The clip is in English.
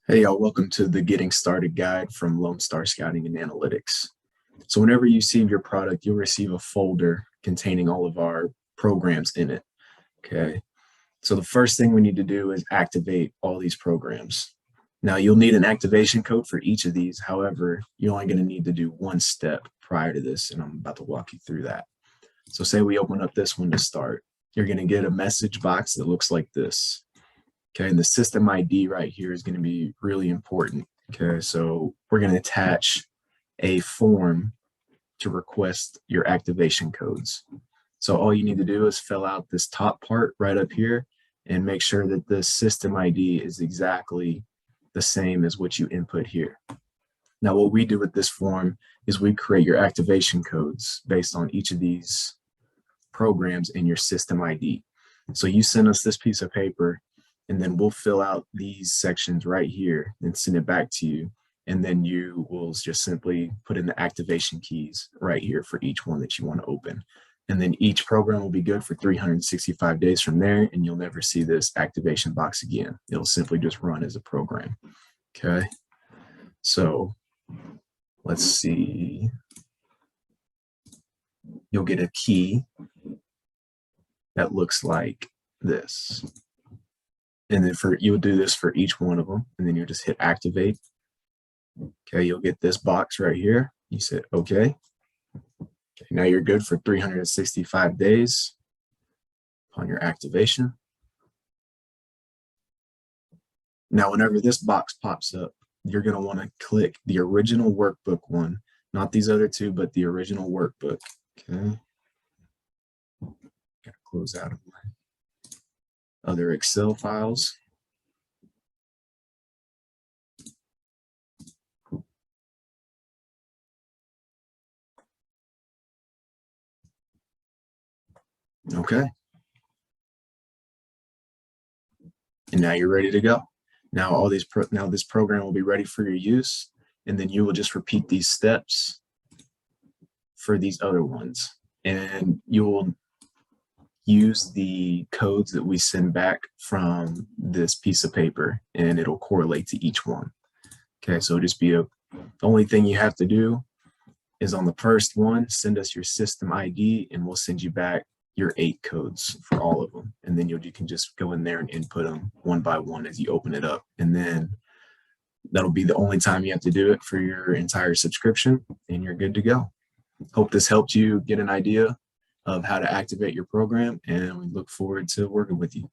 Hey y'all, welcome to the Getting Started guide from Lonestar Scouting and Analytics. So whenever you receive your product, you'll receive a folder containing all of our programs in it, okay? So the first thing we need to do is activate all these programs. Now you'll need an activation code for each of these. However, you're only gonna need to do one step prior to this, and I'm about to walk you through that. So say we open up this one to start. You're gonna get a message box that looks like this. Okay, and the system ID right here is going to be really important. Okay, so we're going to attach a form to request your activation codes. So all you need to do is fill out this top part right up here and make sure that the system ID is exactly the same as what you input here. Now, what we do with this form is we create your activation codes based on each of these programs in your system ID. So you send us this piece of paper, and then we'll fill out these sections right here and send it back to you. And then you will just simply put in the activation keys right here for each one that you want to open. And then each program will be good for 365 days from there, and you'll never see this activation box again. It'll simply just run as a program. Okay, so let's see. You'll get a key that looks like this. And then you'll do this for each one of them, and then you'll just hit activate. Okay, you'll get this box right here. You say okay. Okay, now you're good for 365 days upon your activation. Now, whenever this box pops up, you're going to want to click the original workbook one, not these other two, but the original workbook. Okay. Gotta close out of my other Excel files. Okay. And now you're ready to go. Now this program will be ready for your use, and then you will just repeat these steps for these other ones, and you will use the codes that we send back from this piece of paper, and it'll correlate to each one. Okay, so the only thing you have to do is on the first one, send us your system ID, and we'll send you back your 8 codes for all of them. And then you can just go in there and input them one by one as you open it up. And then that'll be the only time you have to do it for your entire subscription, and you're good to go. Hope this helped you get an idea of how to activate your program, and we look forward to working with you.